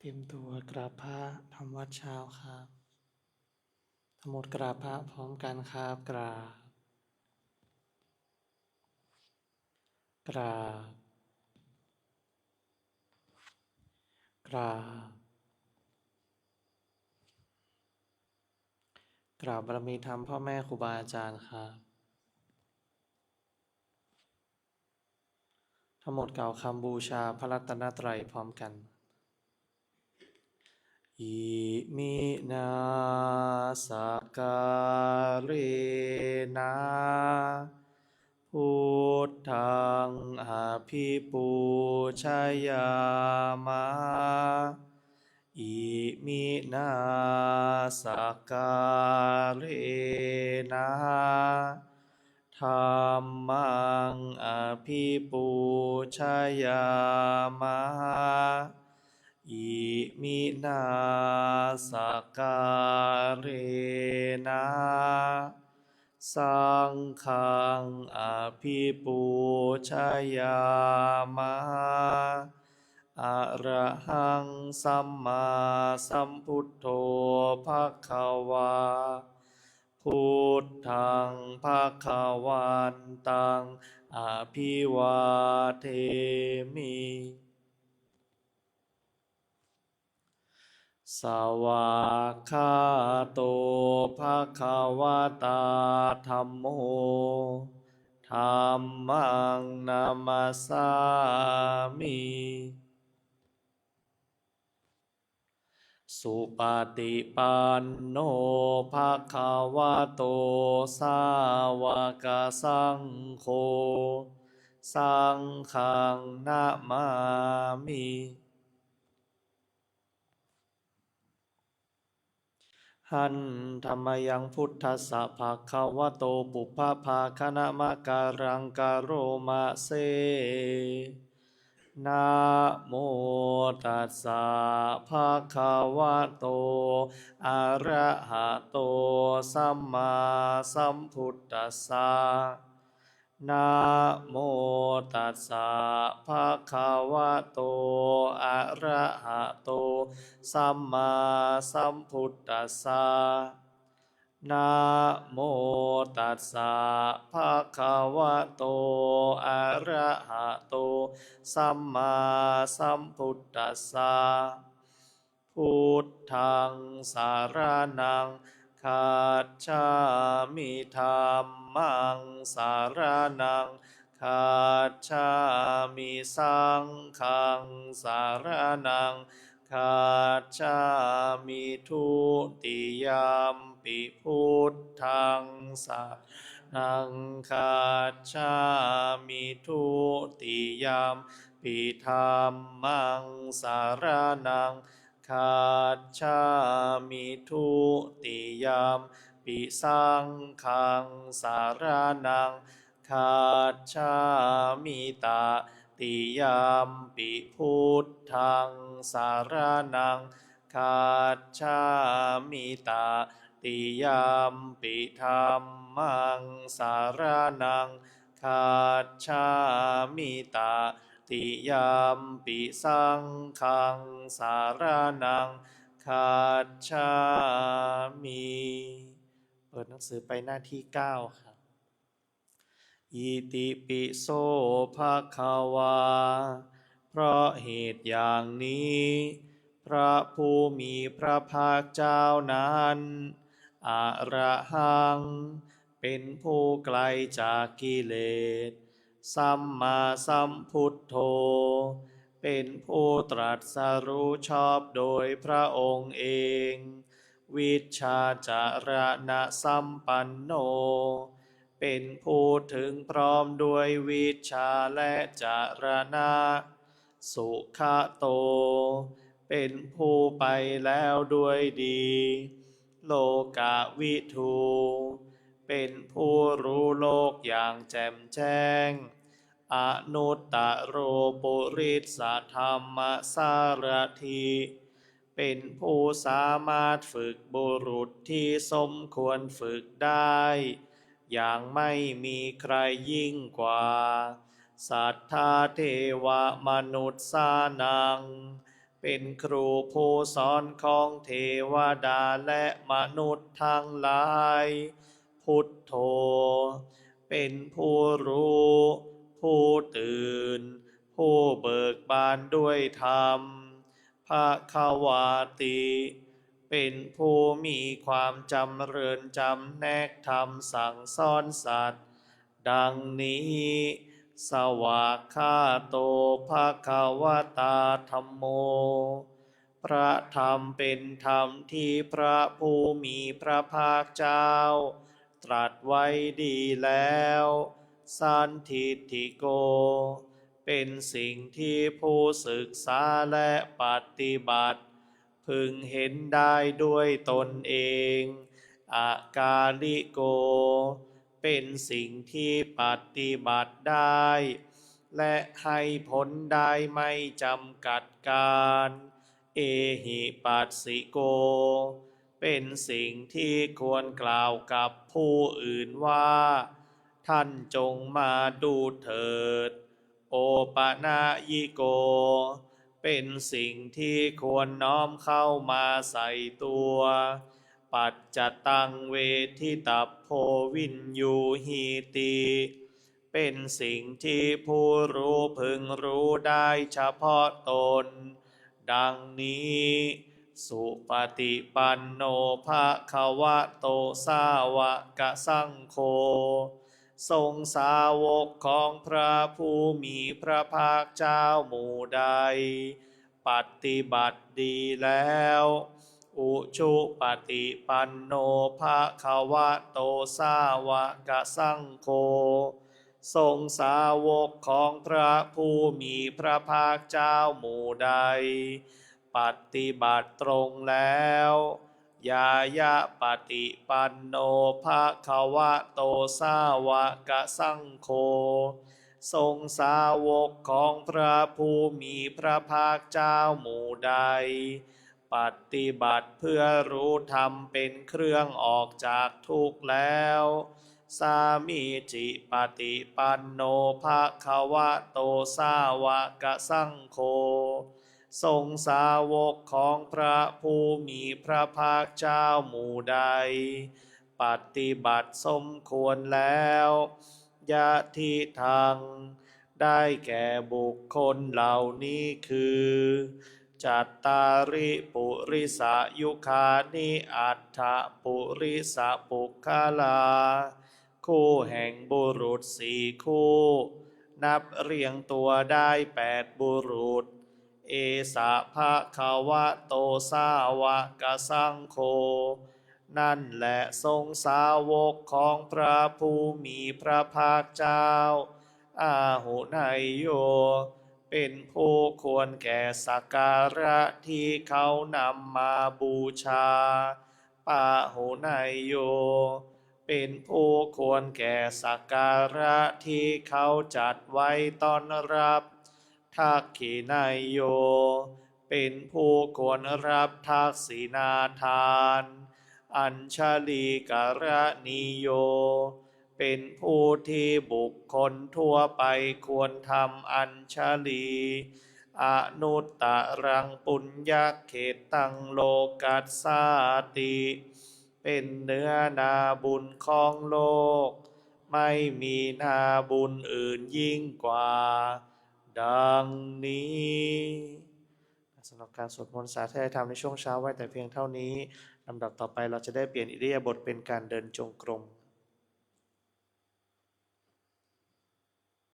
เตรียมตัวกราบพระทำวัดเช้าครับทั้งหมดกราบพระพร้อมกันครับกราบกราบกราบกราบบารมีธรรมพ่อแม่ครูบาอาจารย์ครับทั้งหมดกล่าวคำบูชาพระรัตนตรัยพร้อมกันอิมินาสการเรนะพุทธังอภิปูชยามะอิมินาสการเรนะธัมมังอภิปูชยามะอิมินาสการเรนะสังฆังอภิปูชยามะอะระหังสัมมาสัมพุทโธภควาพุทธังภควันตังอภิวาเทมิสวากขาโตภควตาธัมโมธัมมังนามัสสามิสุปฏิปันโนภควโตสาวกสังโฆสังฆังนะมามิหันธรรมยังพุทธัสสะภะคะวะโตปุพพภาคณมะการังกโรมะเซนะโมตัสสะภะคะวะโตอะระหะโตสัมมาสัมพุทธัสสะนะโมตัสสะภะคะวะโตอะระหะโตสัมมาสัมพุทธัสสะนะโมตัสสะภะคะวะโตอะระหะโตสัมมาสัมพุทธัสสะพุทธังสารนังคัจฉามิธัมมังสารนังคัจฉามิสังฆังสารนังคัจฉามิทุติยมปิพุทธังสารนังคัจฉามิทุติยมปิธัมมังสารนังคัจฉามิทุติยมปิสังฆังสารนังคัจฉามิตติยมปิพุทธังสารนังคัจฉามิตติยมปิธัมมังสารนังคัจฉามิตติยมปิสังฆังสารนังคัจฉามิเปิดหนังสือไปหน้าที่9ครับอิติปิโสภะคะวาเพราะเหตุอย่างนี้พระผู้มีพระภาคเจ้านั้นอะระหังเป็นผู้ไกลจากกิเลสสัมมาสัมพุทโธเป็นผู้ตรัสรู้ชอบโดยพระองค์เองวิชชาจารณะสัมปันโนเป็นผู้ถึงพร้อมด้วยวิชาและจารณะสุขโตเป็นผู้ไปแล้วด้วยดีโลกวิทูเป็นผู้รู้โลกอย่างแจ่มแจ้งอนุตตโรปุริสธรรมสารถีเป็นผู้สามารถฝึกบุรุษที่สมควรฝึกได้อย่างไม่มีใครยิ่งกว่าสัทธาเทวมนุษย์สานัง เป็นครูผู้สอนของเทวดาและมนุษย์ทั้งหลายพุทโธเป็นผู้รู้ผู้ตื่นผู้เบิกบานด้วยธรรมภควาติเป็นผู้มีความจำเริญจำแนกธรรมสั่งสอนสัตว์ดังนี้สวากขาโตภควตาธัมโมพระธรรมเป็นธรรมที่พระผู้มีพระภาคเจ้าตรัสไว้ดีแล้วสันทิฏฐิโกเป็นสิ่งที่ผู้ศึกษาและปฏิบัติพึงเห็นได้ด้วยตนเองอากาลิโกเป็นสิ่งที่ปฏิบัติได้และให้ผลได้ไม่จำกัดการเอหิปัสสิโกเป็นสิ่งที่ควรกล่าวกับผู้อื่นว่าท่านจงมาดูเถิดโอปนายิโกเป็นสิ่งที่ควรน้อมเข้ามาใส่ตัวปัจจตังเวทิตัพโพวินยูหีติเป็นสิ่งที่ผู้รู้พึงรู้ได้เฉพาะตนดังนี้สุปฏิปันโนภควโตสาวกสังโฆทรงสาวกของพระผู้มีพระภาคเจ้าหมู่ใดปฏิบัติดีแล้วอุชุปฏิปันโนภควโตสาวกสังโฆทรงสาวกของพระผู้มีพระภาคเจ้าหมู่ใดปฏิบัติตรงแล้วยายะปฏิปันโนภควโตสาวกสังโฆทรงสาวกของพระผู้มีพระภาคเจ้าหมู่ใดปฏิบัติเพื่อรู้ธรรมเป็นเครื่องออกจากทุกข์แล้วสามีจิปฏิปันโนภควโตสาวกสังโฆทรงสาวกของพระผู้มีพระภาคเจ้าหมู่ใดปฏิบัติสมควรแล้วยะทิทังได้แก่บุคคลเหล่านี้คือจัตตาริปุริสายุคานิอัฏฐปุริสปุคลาคู่แห่งบุรุษสี่คู่นับเรียงตัวได้8บุรุษเอสะภะคะวะโตสาวกสังโฆนั่นแหละทรงสาวกของพระผู้มีพระภาคเจ้าอาหุนายโยเป็นผู้ควรแก่สักการะที่เขานำมาบูชาปาหุนายโยเป็นผู้ควรแก่สักการะที่เขาจัดไว้ต้อนรับทักขินายโยเป็นผู้ควรรับทักษิณาทานอัญชลีกรณิโยเป็นผู้ที่บุคคลทั่วไปควรทำอัญชลีอนุตตรังปุญญเขตังโลกัสสาติเป็นเนื้อนาบุญของโลกไม่มีนาบุญอื่นยิ่งกว่าดังนี้สำหรับการสวดมนต์สาธยายธรรมในช่วงเช้าไว้แต่เพียงเท่านี้ลำดับต่อไปเราจะได้เปลี่ยนอิริยาบถเป็นการเดินจงกรม